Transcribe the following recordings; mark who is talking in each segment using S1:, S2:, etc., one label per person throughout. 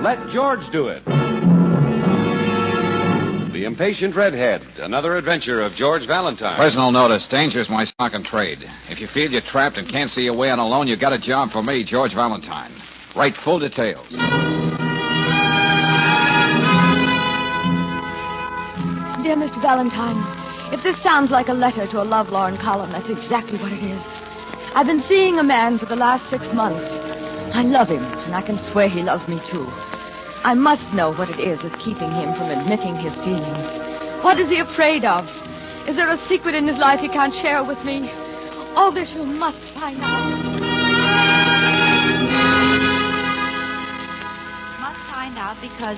S1: Let George do it. The Impatient Redhead, another adventure of George Valentine.
S2: Personal notice, danger's my stock and trade. If you feel you're trapped and can't see your way on alone, you got a job for me, George Valentine. Write full details.
S3: Dear Mr. Valentine, if this sounds like a letter to a lovelorn column, that's exactly what it is. I've been seeing a man for the last 6 months. I love him, and I can swear he loves me, too. I must know what it is that's keeping him from admitting his feelings. What is he afraid of? Is there a secret in his life he can't share with me? All this you must find out.
S4: Must find out because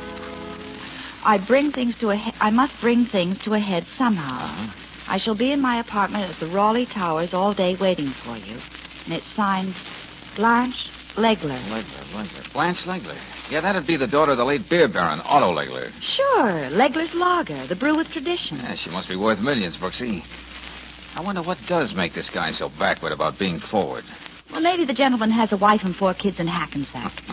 S4: I must bring things to a head somehow.
S2: Uh-huh.
S4: I shall be in my apartment at the Raleigh Towers all day waiting for you. And it's signed Blanche Legler.
S2: Blanche Legler. Yeah, that'd be the daughter of the late beer baron, Otto Legler.
S4: Sure, Legler's Lager, the brew with tradition.
S2: Yeah, she must be worth millions, Brooksy. I wonder what does make this guy so backward about being forward.
S4: Well, maybe the gentleman has a wife and 4 kids in Hackensack.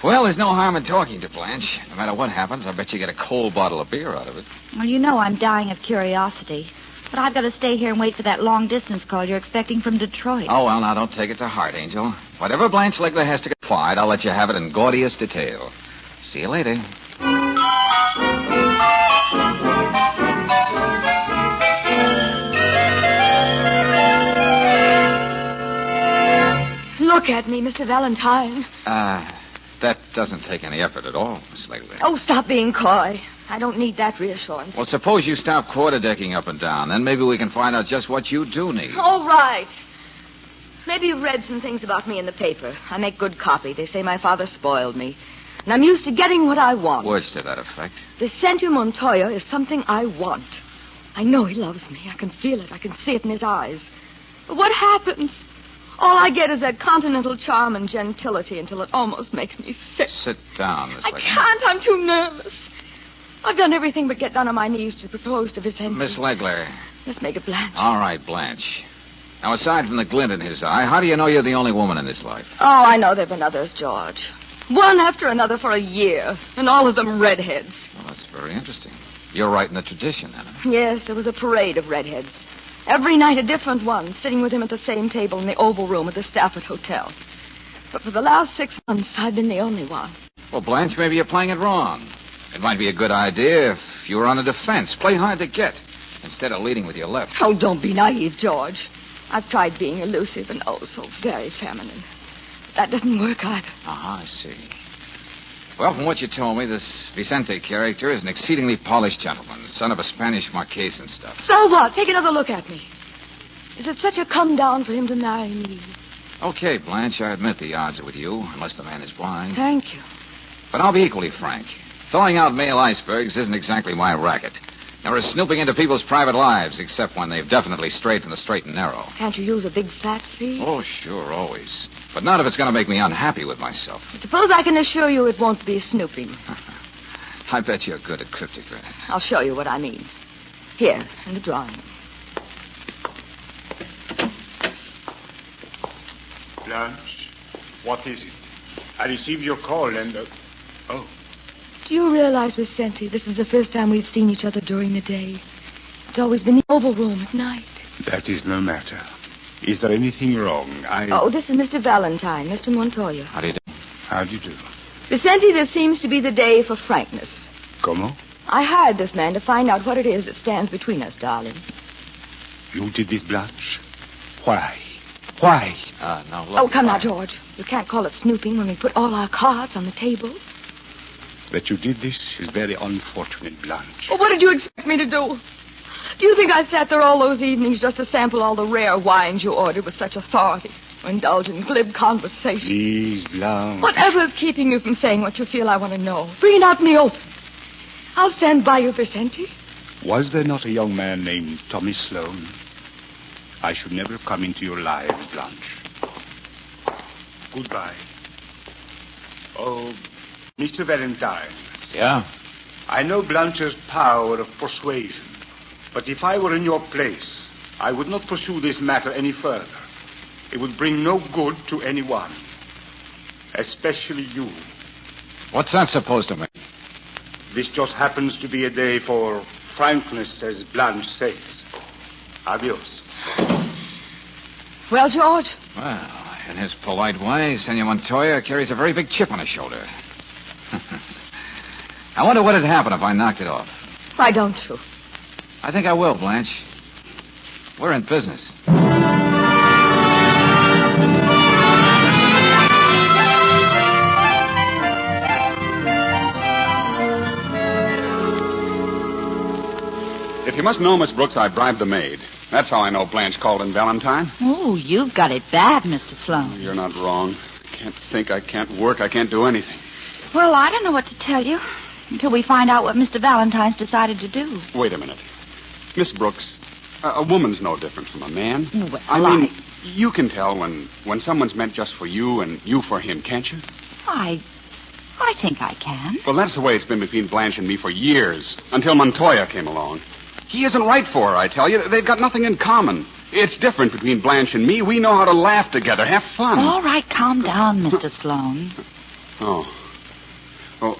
S2: Well, there's no harm in talking to Blanche. No matter what happens, I bet you get a cold bottle of beer out of it.
S4: Well, you know I'm dying of curiosity. But I've got to stay here and wait for that long-distance call you're expecting from Detroit.
S2: Oh, well, now, don't take it to heart, Angel. Whatever Blanche Legler has to confide, I'll let you have it in gaudiest detail. See you later.
S3: Look at me, Mr. Valentine.
S2: That doesn't take any effort at all, Miss Legler.
S3: Oh, stop being coy. I don't need that reassurance.
S2: Well, suppose you stop quarter-decking up and down. Then maybe we can find out just what you do need.
S3: All right. Maybe you've read some things about me in the paper. I make good copy. They say my father spoiled me. And I'm used to getting what I want.
S2: Words to that effect.
S3: Vicente Montoya is something I want. I know he loves me. I can feel it. I can see it in his eyes. But what happens? All I get is that continental charm and gentility until it almost makes me sick.
S2: Sit down, Miss Legler.
S3: I can't. I'm too nervous. I've done everything but get down on my knees to propose to Vicente.
S2: Miss Legler.
S3: Let's make it Blanche.
S2: All right, Blanche. Now, aside from the glint in his eye, how do you know you're the only woman in his life?
S3: Oh, I know there have been others, George. One after another for a year, and all of them redheads.
S2: Well, that's very interesting. You're right in the tradition, Anna.
S3: Yes, there was a parade of redheads. Every night a different one, sitting with him at the same table in the Oval Room at the Stafford Hotel. But for the last 6 months, I've been the only one.
S2: Well, Blanche, maybe you're playing it wrong. It might be a good idea if you were on the defense. Play hard to get, instead of leading with your left.
S3: Oh, don't be naive, George. I've tried being elusive and oh, so very feminine. That doesn't work either.
S2: I see. Well, from what you told me, this Vicente character is an exceedingly polished gentleman, son of a Spanish marquess and stuff.
S3: So what? Take another look at me. Is it such a come down for him to marry me?
S2: Okay, Blanche, I admit the odds are with you, unless the man is blind.
S3: Thank you.
S2: But I'll be equally frank. Throwing out male icebergs isn't exactly my racket. Nor is snooping into people's private lives, except when they've definitely strayed from the straight and narrow.
S3: Can't you use a big fat fee?
S2: Oh, sure, always. But not if it's going to make me unhappy with myself.
S3: Suppose I can assure you it won't be snooping.
S2: I bet you're good at cryptograms.
S3: I'll show you what I mean. Here, in the drawing room.
S5: Blanche, what is it? I received your call and... Oh.
S3: Do you realize, Vicente, this is the first time we've seen each other during the day? It's always been the Oval Room at night.
S5: That is no matter. Is there anything wrong?
S3: Oh, this is Mr. Valentine, Mr. Montoya.
S2: How do you do?
S5: How do you do?
S3: Vicente, this seems to be the day for frankness.
S5: Como?
S3: I hired this man to find out what it is that stands between us, darling.
S5: You did this, Blanche? Why? Why?
S2: No, look.
S3: Oh, come now, George. You can't call it snooping when we put all our cards on the table.
S5: That you did this is very unfortunate, Blanche.
S3: Well, what did you expect me to do? Do you think I sat there all those evenings just to sample all the rare wines you ordered with such authority? Or indulge in glib conversation?
S5: Please, Blanche.
S3: Whatever's keeping you from saying what you feel I want to know, bring it out in the open. I'll stand by you, Vicente.
S5: Was there not a young man named Tommy Sloan? I should never have come into your lives, Blanche. Goodbye. Oh, Mr. Valentine.
S2: Yeah?
S5: I know Blanche's power of persuasion, but if I were in your place, I would not pursue this matter any further. It would bring no good to anyone, especially you.
S2: What's that supposed to mean?
S5: This just happens to be a day for frankness, as Blanche says. Adios.
S3: Well, George?
S2: Well, in his polite way, Senor Montoya carries a very big chip on his shoulder. I wonder what would happen if I knocked it off.
S3: Why don't you?
S2: I think I will, Blanche. We're in business.
S1: If you must know, Miss Brooks, I bribed the maid. That's how I know Blanche called in Valentine.
S4: Oh, you've got it bad, Mr. Sloan.
S1: You're not wrong. I can't think, I can't work, I can't do anything.
S4: Well, I don't know what to tell you until we find out what Mr. Valentine's decided to do.
S1: Wait a minute. Miss Brooks, a woman's no different from a man.
S4: Well,
S1: I mean, you can tell when someone's meant just for you and you for him, can't you?
S4: I think I can.
S1: Well, that's the way it's been between Blanche and me for years, until Montoya came along. He isn't right for her, I tell you. They've got nothing in common. It's different between Blanche and me. We know how to laugh together, have fun.
S4: All right, calm down, Mr. Sloan.
S1: Oh. Well,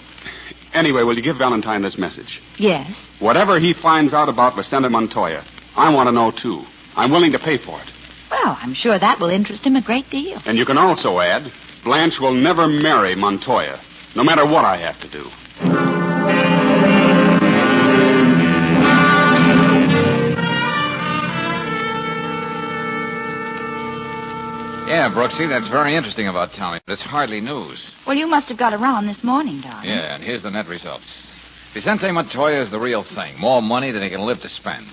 S1: anyway, will you give Valentine this message?
S4: Yes.
S1: Whatever he finds out about Vicente Montoya, I want to know, too. I'm willing to pay for it.
S4: Well, I'm sure that will interest him a great deal.
S1: And you can also add, Blanche will never marry Montoya, no matter what I have to do.
S2: Yeah, Brooksy, that's very interesting about Tommy, but it's hardly news.
S4: Well, you must have got around this morning, darling.
S2: Yeah, and here's the net results. Vicente Montoya is the real thing. More money than he can live to spend.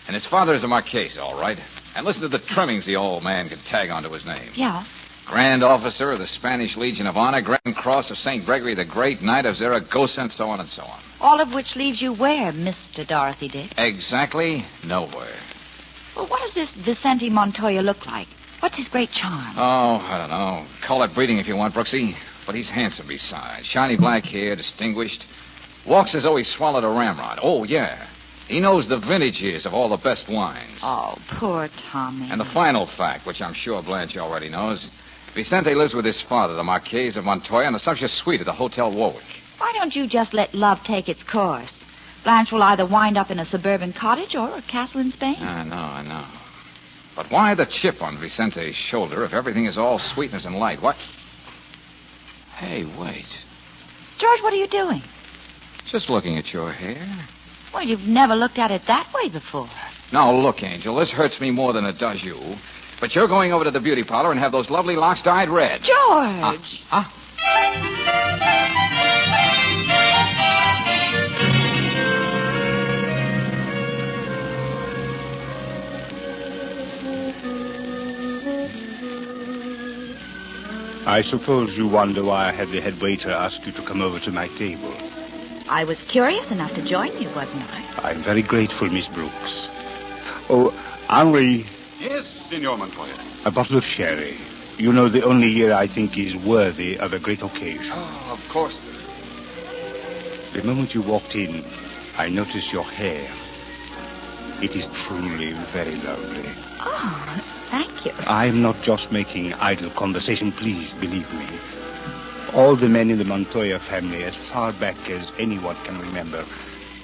S2: And his father is a Marquez, all right. And listen to the trimmings the old man could tag onto his name.
S4: Yeah.
S2: Grand Officer of the Spanish Legion of Honor, Grand Cross of St. Gregory the Great, Knight of Zaragoza, and so on and so on.
S4: All of which leaves you where, Mr. Dorothy Dick?
S2: Exactly nowhere.
S4: Well, what does this Vicente Montoya look like? What's his great charm?
S2: Oh, I don't know. Call it breeding if you want, Brooksy. But he's handsome besides. Shiny black hair, distinguished. Walks as though he swallowed a ramrod. Oh, yeah. He knows the vintage years of all the best wines.
S4: Oh, poor Tommy.
S2: And the final fact, which I'm sure Blanche already knows, Vicente lives with his father, the Marquez of Montoya, in a sumptuous suite at the Hotel Warwick.
S4: Why don't you just let love take its course? Blanche will either wind up in a suburban cottage or a castle in Spain.
S2: I know. But why the chip on Vicente's shoulder if everything is all sweetness and light? What? Hey, wait.
S4: George, what are you doing?
S2: Just looking at your hair.
S4: Well, you've never looked at it that way before.
S2: Now, look, Angel, this hurts me more than it does you. But you're going over to the beauty parlor and have those lovely locks dyed red.
S4: George!
S2: Huh?
S5: I suppose you wonder why I had the head waiter ask you to come over to my table.
S4: I was curious enough to join you, wasn't I?
S5: I'm very grateful, Miss Brooks. Oh, Henri,
S1: Yes, Senor Montoya.
S5: a bottle of sherry. You know, the only year I think is worthy of a great occasion.
S1: Oh, of course.
S5: The moment you walked in, I noticed your hair. It is truly very lovely.
S4: Oh, thank you.
S5: I'm not just making idle conversation, please believe me. All the men in the Montoya family, as far back as anyone can remember,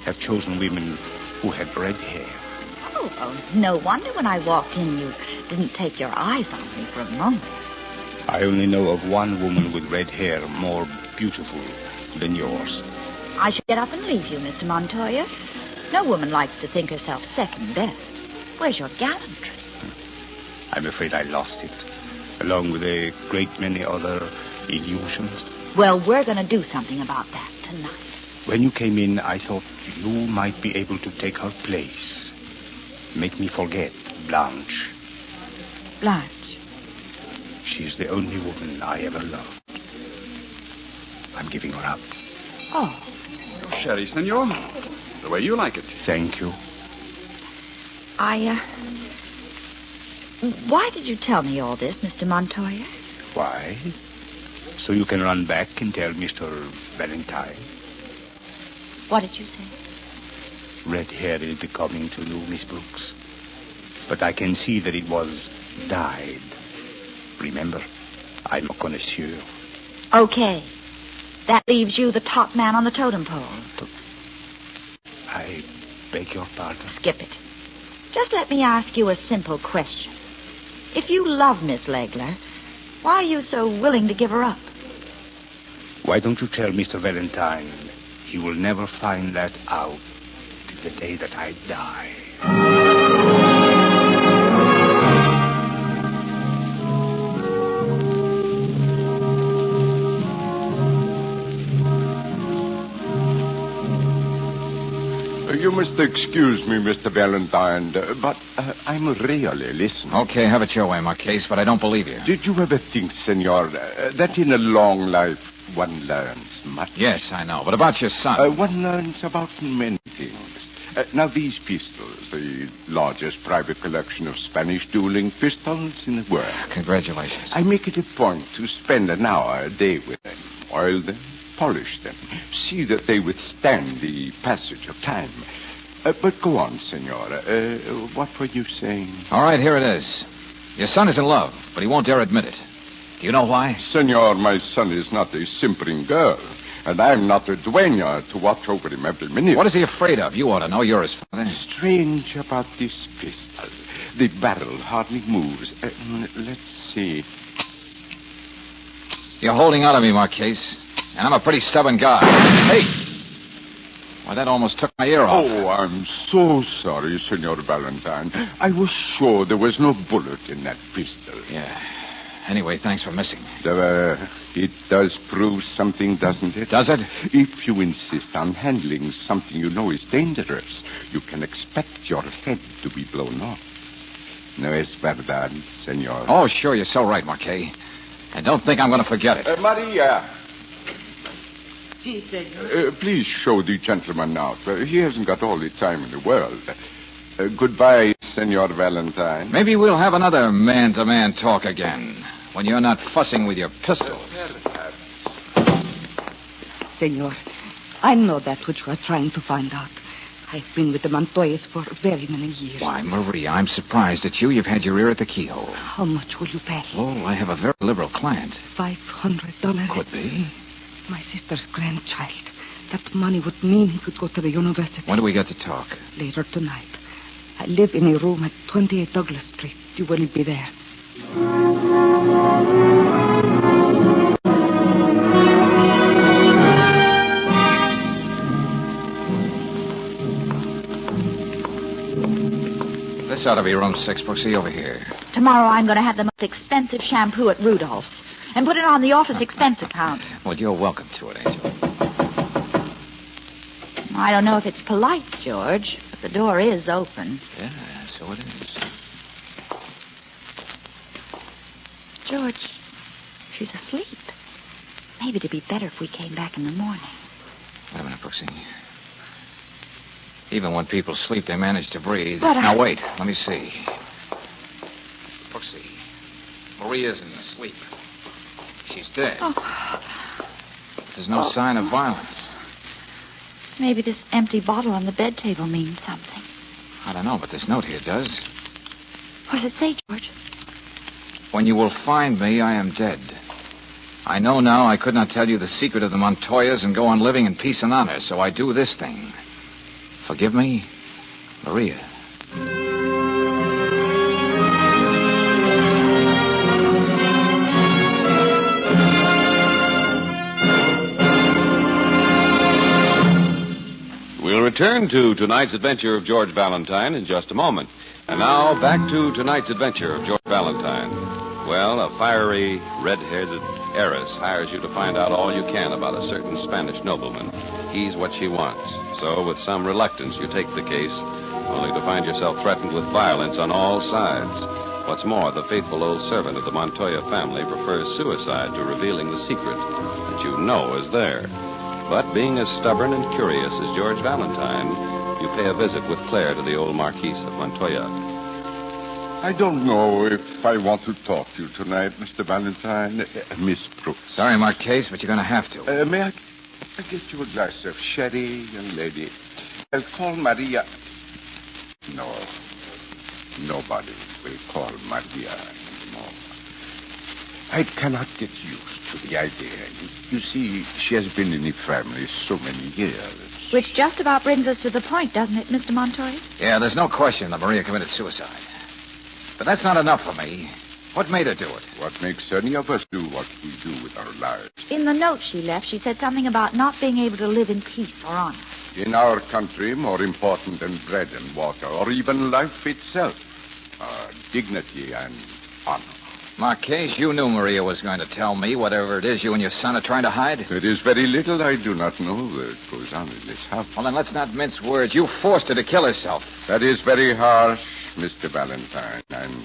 S5: have chosen women who have red hair.
S4: Oh, no wonder when I walked in you didn't take your eyes on me for a moment.
S5: I only know of one woman with red hair more beautiful than yours.
S4: I should get up and leave you, Mr. Montoya. No woman likes to think herself second best. Where's your gallantry?
S5: I'm afraid I lost it, along with a great many other illusions.
S4: Well, we're going to do something about that tonight.
S5: When you came in, I thought you might be able to take her place. Make me forget Blanche.
S4: Blanche.
S5: She's the only woman I ever loved. I'm giving her up.
S4: Oh.
S1: Sherry, senor. The way you like it.
S5: Thank you.
S4: Why did you tell me all this, Mr. Montoya?
S5: Why? So you can run back and tell Mr. Valentine.
S4: What did you say?
S5: Red hair is becoming to you, Miss Brooks. But I can see that it was dyed. Remember, I'm a connoisseur.
S4: Okay. That leaves you the top man on the totem pole.
S5: I beg your pardon.
S4: Skip it. Just let me ask you a simple question. If you love Miss Legler, why are you so willing to give her up?
S5: Why don't you tell Mr. Valentine he will never find that out till the day that I die?
S6: You must excuse me, Mr. Valentine, but I'm really listening.
S2: Okay, have it your way, Marquise, but I don't believe you.
S6: Did you ever think, senor, that in a long life one learns much?
S2: Yes, I know, but about your son.
S6: One learns about many things. Now, these pistols, the largest private collection of Spanish dueling pistols in the world.
S2: Congratulations.
S6: I make it a point to spend an hour a day with them, oil them, polish them, see that they withstand the passage of time. But go on, senora. What were you saying?
S2: All right, here it is. Your son is in love, but he won't dare admit it. Do you know why?
S6: Senor, my son is not a simpering girl, and I'm not a dueña to watch over him every minute.
S2: What is he afraid of? You ought to know. You're his father.
S6: Strange about this pistol. The barrel hardly moves. Let's see.
S2: You're holding out on me, Marquise. And I'm a pretty stubborn guy. Hey! Why, that almost took my ear off.
S6: Oh, I'm so sorry, Senor Valentine. I was sure there was no bullet in that pistol.
S2: Yeah. Anyway, thanks for missing.
S6: It does prove something, doesn't it?
S2: Does it?
S6: If you insist on handling something you know is dangerous, you can expect your head to be blown off. No es verdad, senor.
S2: Oh, sure, you're so right, Marquis. And don't think I'm going to forget it.
S6: Maria.
S3: Si, senor.
S6: Please show the gentleman out. He hasn't got all the time in the world. Goodbye, Senor Valentine.
S2: Maybe we'll have another man-to-man talk again, when you're not fussing with your pistols.
S7: Senor, I know that which you are trying to find out. I've been with the Montoyas for very many years.
S2: Why, Maria, I'm surprised at you. You've had your ear at the keyhole.
S7: How much will you pay?
S2: Oh, I have a very liberal client.
S7: $500.
S2: Could be.
S7: My sister's grandchild. That money would mean he could go to the university.
S2: When do we get to talk?
S7: Later tonight. I live in a room at 28 Douglas Street. You will be there.
S2: This ought to be room 6, Brooksy, over here.
S4: Tomorrow I'm going to have the most expensive shampoo at Rudolph's and put it on the office expense account.
S2: Well, you're welcome to it, Angel.
S4: I don't know if it's polite, George, but the door is open.
S2: Yeah, so it is.
S4: George, she's asleep. Maybe it'd be better if we came back in the morning.
S2: Wait a minute, Brooksy. Even when people sleep, they manage to breathe.
S4: But
S2: Now, wait. Let me see. Brooksy, Marie isn't asleep. She's dead.
S4: Oh.
S2: There's no sign of violence.
S4: Maybe this empty bottle on the bed table means something.
S2: I don't know, but this note here does.
S4: What does it say, George?
S2: When you will find me, I am dead. I know now I could not tell you the secret of the Montoyas and go on living in peace and honor, so I do this thing. Forgive me, Maria.
S8: We'll return to tonight's adventure of George Valentine in just a moment. And now, back to tonight's adventure of George Valentine. Well, a fiery, red-headed heiress hires you to find out all you can about a certain Spanish nobleman. He's what she wants. So, with some reluctance, you take the case, only to find yourself threatened with violence on all sides. What's more, the faithful old servant of the Montoya family prefers suicide to revealing the secret that you know is there. But being as stubborn and curious as George Valentine, you pay a visit with Claire to the old Marquise of Montoya.
S6: I don't know if I want to talk to you tonight, Mr. Valentine. Miss Brooks.
S2: Sorry, Marquise, but you're going to have to.
S6: May I get you a glass of sherry, young lady? I'll call Maria. No. Nobody will call Maria anymore. I cannot get used to the idea. You see, she has been in the family so many years.
S4: Which just about brings us to the point, doesn't it, Mr. Montoya?
S2: Yeah, there's no question that Maria committed suicide. But that's not enough for me. What made her do it?
S6: What makes any of us do what we do with our lives?
S4: In the note she left, she said something about not being able to live in peace or honor.
S6: In our country, more important than bread and water, or even life itself, are dignity and honor.
S2: Marquez, you knew Maria was going to tell me whatever it is you and your son are trying to hide.
S6: There is very little I do not know that goes on in this house.
S2: Well, then let's not mince words. You forced her to kill herself.
S6: That is very harsh, Mr. Valentine, and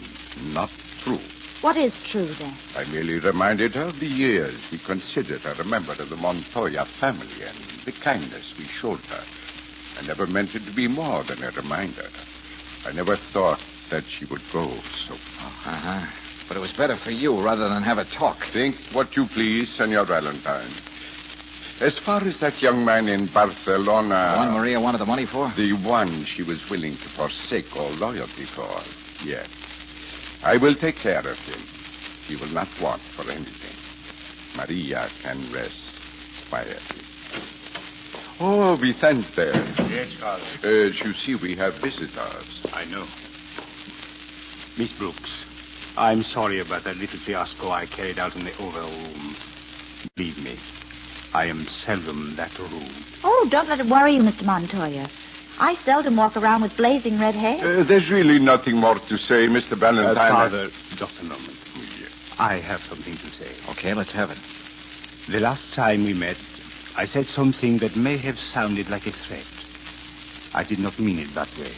S6: not true.
S4: What is true, then?
S6: I merely reminded her of the years we considered her a member of the Montoya family and the kindness we showed her. I never meant it to be more than a reminder. I never thought that she would go so far.
S2: Uh-huh. But it was better for you rather than have a talk.
S6: Think what you please, Senor Valentine. As far as that young man in Barcelona...
S2: The one Maria wanted the money for?
S6: The one she was willing to forsake all loyalty for, yes. I will take care of him. He will not want for anything. Maria can rest quietly. Oh, Vicente.
S5: Yes, Father.
S6: As you see, we have visitors.
S5: I know. Miss Brooks, I'm sorry about that little fiasco I carried out in the Oval Room. Believe me, I am seldom that rude.
S4: Oh, don't let it worry you, Mr. Montoya. I seldom walk around with blazing red hair.
S6: There's really nothing more to say, Mr. Valentine.
S5: Father, just a moment. I have something to say.
S2: Okay, let's have it.
S5: The last time we met, I said something that may have sounded like a threat. I did not mean it that way.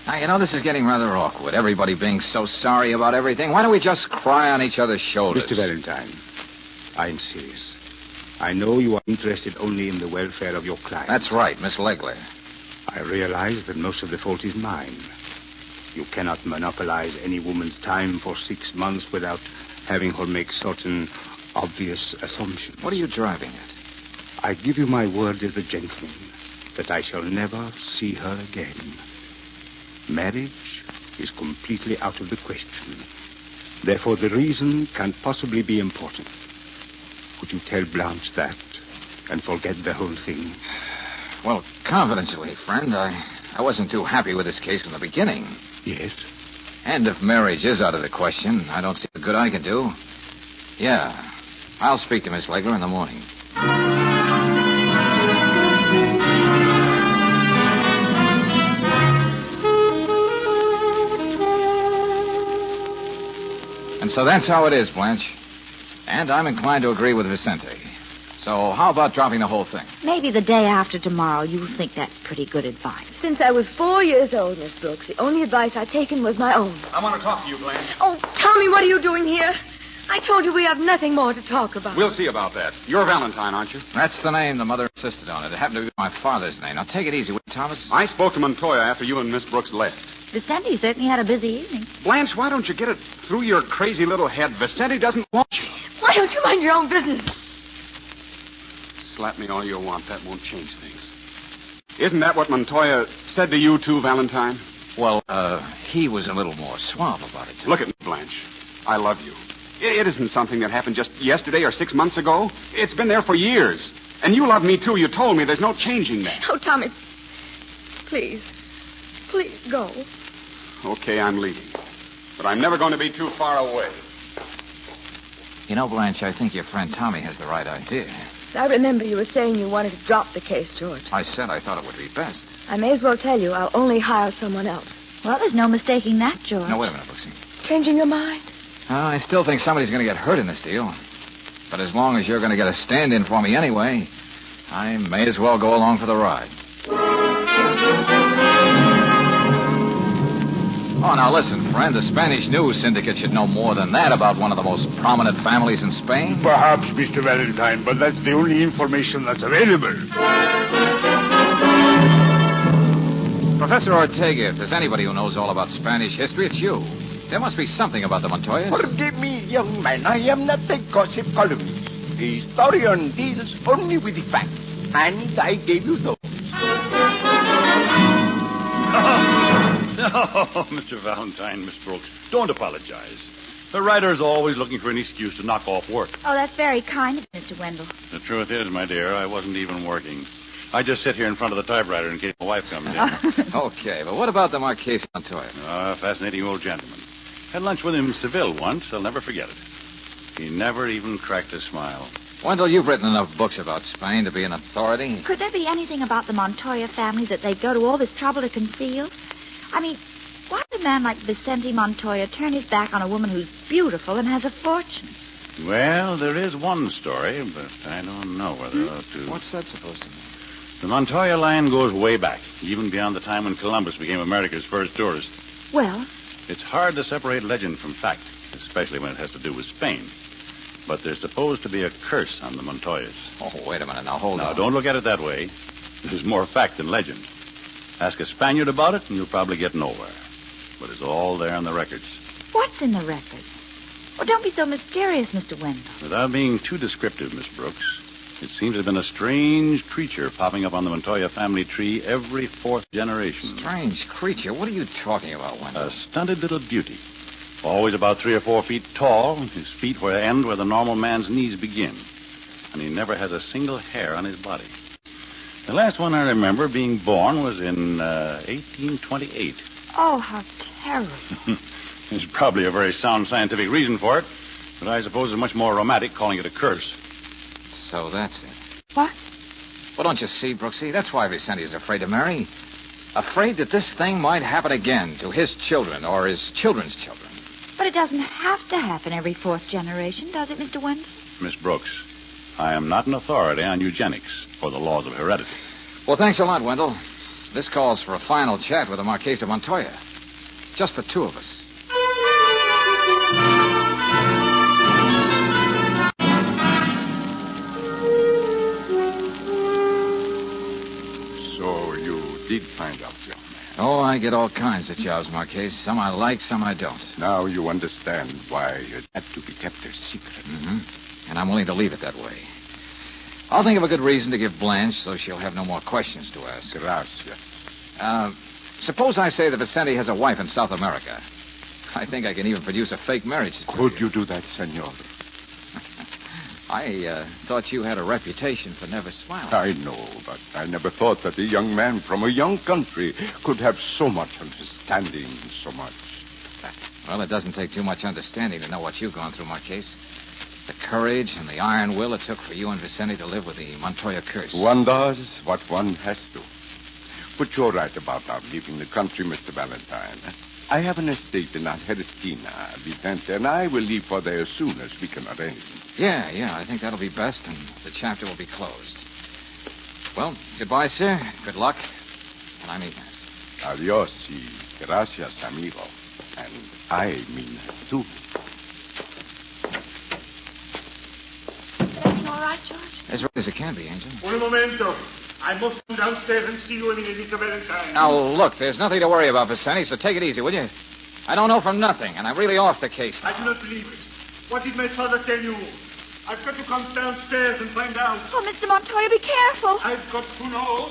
S2: Now, you know, this is getting rather awkward. Everybody being so sorry about everything. Why don't we just cry on each other's shoulders?
S5: Mr. Valentine, I'm serious. I know you are interested only in the welfare of your client.
S2: That's right, Miss Legler.
S5: I realize that most of the fault is mine. You cannot monopolize any woman's time for 6 months without having her make certain obvious assumptions.
S2: What are you driving at?
S5: I give you my word as a gentleman that I shall never see her again. Marriage is completely out of the question. Therefore, the reason can't possibly be important. Could you tell Blanche that and forget the whole thing?
S2: Well, confidentially, friend, I wasn't too happy with this case from the beginning.
S5: Yes?
S2: And if marriage is out of the question, I don't see what good I can do. Yeah, I'll speak to Miss Legler in the morning. And so that's how it is, Blanche. And I'm inclined to agree with Vicente. So how about dropping the whole thing?
S4: Maybe the day after tomorrow. You think that's pretty good advice.
S3: Since I was 4 years old, Miss Brooks, the only advice I've taken was my own.
S1: I want to talk to you, Blanche.
S3: Oh, Tommy, what are you doing here? I told you we have nothing more to talk about.
S1: We'll see about that. You're Valentine, aren't you?
S2: That's the name the mother insisted on. It happened to be my father's name. Now, take it easy, will you, Thomas?
S1: I spoke to Montoya after you and Miss Brooks left.
S4: Vicente certainly had a busy evening.
S1: Blanche, why don't you get it through your crazy little head? Vicente doesn't want you.
S3: Why don't you mind your own business?
S1: Slap me all you want. That won't change things. Isn't that what Montoya said to you, too, Valentine?
S2: Well, he was a little more suave about it, too.
S1: Look at me, Blanche. I love you. It isn't something that happened just yesterday or 6 months ago. It's been there for years. And you love me, too. You told me there's no changing that.
S3: Oh, Tommy, please. Please go.
S1: Okay, I'm leaving. But I'm never going to be too far away.
S2: You know, Blanche, I think your friend Tommy has the right idea.
S3: I remember you were saying you wanted to drop the case, George.
S2: I said I thought it would be best.
S3: I may as well tell you I'll only hire someone else.
S4: Well, there's no mistaking that, George.
S2: Now, wait a minute, Brooksy.
S3: Changing your mind?
S2: I still think somebody's going to get hurt in this deal. But as long as you're going to get a stand-in for me anyway, I may as well go along for the ride. Oh, now listen, friend. The Spanish news syndicate should know more than that about one of the most prominent families in Spain.
S5: Perhaps, Mr. Valentine, but that's the only information that's available.
S2: Professor Ortega, if there's anybody who knows all about Spanish history, it's you. There must be something about the Montoyas.
S6: Forgive me, young man. I am not a gossip columnist. A historian deals only with the facts. And I gave you those.
S9: No, Mr. Valentine, Miss Brooks, don't apologize. The writer's always looking for an excuse to knock off work.
S4: Oh, that's very kind of Mr. Wendell.
S9: The truth is, my dear, I wasn't even working. I just sit here in front of the typewriter in case my wife comes in.
S2: Okay, but what about the Marquis Montoya?
S9: Fascinating old gentleman. Had lunch with him in Seville once. I'll never forget it. He never even cracked a smile.
S2: Wendell, you've written enough books about Spain to be an authority.
S4: Could there be anything about the Montoya family that they'd go to all this trouble to conceal? I mean, why would a man like Vicente Montoya turn his back on a woman who's beautiful and has a fortune?
S9: Well, there is one story, but I don't know whether I ought to...
S2: What's that supposed to mean?
S9: The Montoya line goes way back, even beyond the time when Columbus became America's first tourist.
S4: Well?
S9: It's hard to separate legend from fact, especially when it has to do with Spain. But there's supposed to be a curse on the Montoyas.
S2: Oh, wait a minute. Now, hold on.
S9: Now, don't look at it that way. There's more fact than legend. Ask a Spaniard about it, and you'll probably get nowhere. But it's all there in the records.
S4: What's in the records? Oh, don't be so mysterious, Mr. Wendell.
S9: Without being too descriptive, Miss Brooks, it seems there's been a strange creature popping up on the Montoya family tree every fourth generation.
S2: Strange creature? What are you talking about, Wendell?
S9: A stunted little beauty. Always about 3 or 4 feet tall. His feet end where the normal man's knees begin. And he never has a single hair on his body. The last one I remember being born was in 1828.
S4: Oh, how terrible.
S9: There's probably a very sound scientific reason for it, but I suppose it's much more romantic calling it a curse.
S2: So that's it.
S4: What?
S2: Well, don't you see, Brooksy? That's why Vicente is afraid to marry. Afraid that this thing might happen again to his children or his children's children.
S4: But it doesn't have to happen every fourth generation, does it, Mr. Wendell?
S9: Miss Brooks, I am not an authority on eugenics or the laws of heredity.
S2: Well, thanks a lot, Wendell. This calls for a final chat with the Marquis de Montoya. Just the two of us.
S6: So you did find out, young man.
S2: Oh, I get all kinds of jobs, Marquis. Some I like, some I don't.
S6: Now you understand why it had to be kept a secret.
S2: Mm-hmm. And I'm willing to leave it that way. I'll think of a good reason to give Blanche so she'll have no more questions to ask.
S6: Gracias.
S2: Suppose I say that Vicente has a wife in South America. I think I can even produce a fake marriage certificate.
S6: Could you do that, senor?
S2: I thought you had a reputation for never smiling.
S6: I know, but I never thought that a young man from a young country could have so much understanding, so much.
S2: Well, it doesn't take too much understanding to know what you've gone through, Marquis. The courage and the iron will it took for you and Vicente to live with the Montoya curse.
S6: One does what one has to. But you're right about our leaving the country, Mr. Valentine. I have an estate in Argentina, Vicente, and I will leave for there as soon as we can arrange.
S2: Yeah, I think that'll be best, and the chapter will be closed. Well, goodbye, sir. Good luck. And I mean that.
S6: Adios y gracias, amigo. And I mean that, too.
S4: Everything all right, George?
S2: As right as it can be, Angel.
S10: Un momento. I must come downstairs and see you in Mr. Valentine.
S2: Now, look, there's nothing to worry about, Vicente, so take it easy, will you? I don't know from nothing, and I'm really off the case now.
S10: I do not believe it. What did my father tell you? I've got to come downstairs and find out.
S4: Oh, Mr. Montoya, be careful.
S10: I've got to know.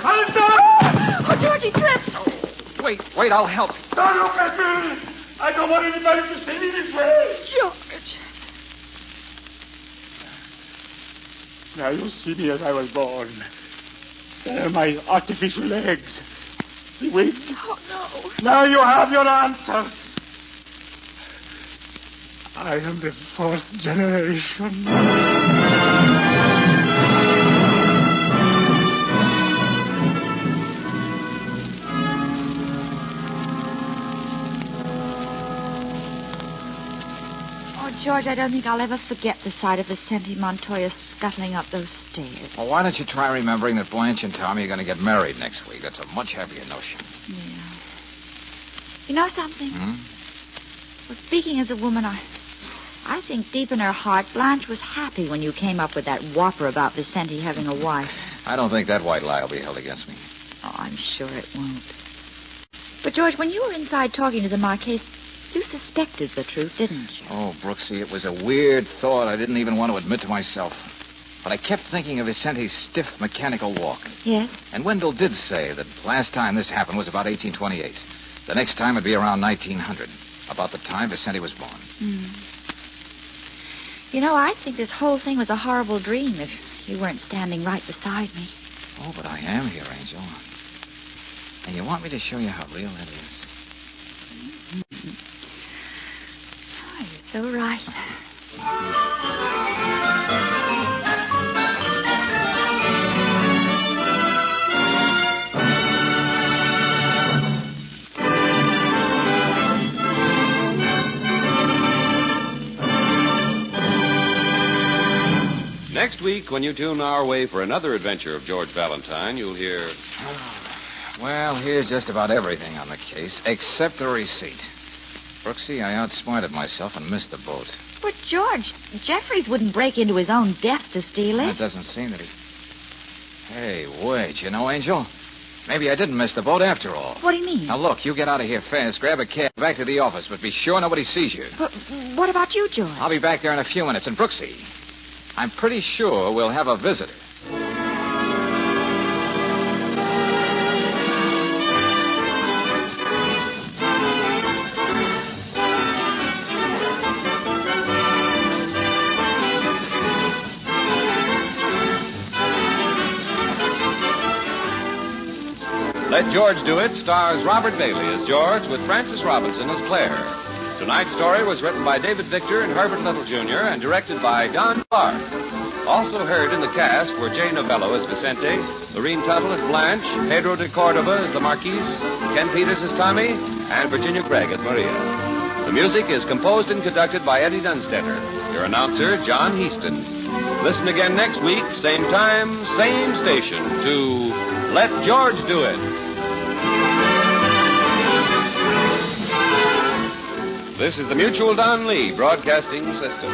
S10: Valentine!
S4: Oh, George, he tripped.
S2: Wait, I'll help.
S10: Don't look at me. I don't want anybody to see me this way.
S4: George.
S10: Now you see me as I was born. There are my artificial legs. The wig.
S4: Oh, no.
S10: Now you have your answer. I am the fourth generation.
S4: George, I don't think I'll ever forget the sight of Vicente Montoya scuttling up those stairs.
S2: Well, why don't you try remembering that Blanche and Tommy are going to get married next week? That's a much happier notion.
S4: Yeah. You know something?
S2: Hmm?
S4: Well, speaking as a woman, I think deep in her heart, Blanche was happy when you came up with that whopper about Vicente having a wife.
S2: I don't think that white lie will be held against me.
S4: Oh, I'm sure it won't. But, George, when you were inside talking to the Marquise, you suspected the truth, didn't you?
S2: Oh, Brooksy, it was a weird thought I didn't even want to admit to myself. But I kept thinking of Vicente's stiff, mechanical walk.
S4: Yes?
S2: And Wendell did say that last time this happened was about 1828. The next time would be around 1900. About the time Vicente was born.
S4: You know, I think this whole thing was a horrible dream if you weren't standing right beside me.
S2: Oh, but I am here, Angel. And you want me to show you how real it is?
S4: Oh, you're so right.
S8: Next week, when you tune our way for another adventure of George Valentine, you'll hear...
S2: Well, here's just about everything on the case, except the receipt. Brooksy, I outsmarted myself and missed the boat.
S4: But, George, Jeffries wouldn't break into his own desk to steal it.
S2: It doesn't seem that he... Hey, wait, you know, Angel? Maybe I didn't miss the boat after all.
S4: What do you mean?
S2: Now, look, you get out of here fast, grab a cab back to the office, but be sure nobody sees you.
S4: But what about you, George?
S2: I'll be back there in a few minutes. And, Brooksy, I'm pretty sure we'll have a visitor.
S8: Let George Do It stars Robert Bailey as George with Frances Robinson as Claire. Tonight's story was written by David Victor and Herbert Little, Jr. and directed by Don Clark. Also heard in the cast were Jay Novello as Vicente, Lorene Tuttle as Blanche, Pedro de Cordova as the Marquis, Ken Peters as Tommy, and Virginia Gregg as Maria. The music is composed and conducted by Eddie Dunstetter. Your announcer, John Heaston. Listen again next week, same time, same station, to Let George Do It. This is the Mutual Don Lee Broadcasting System.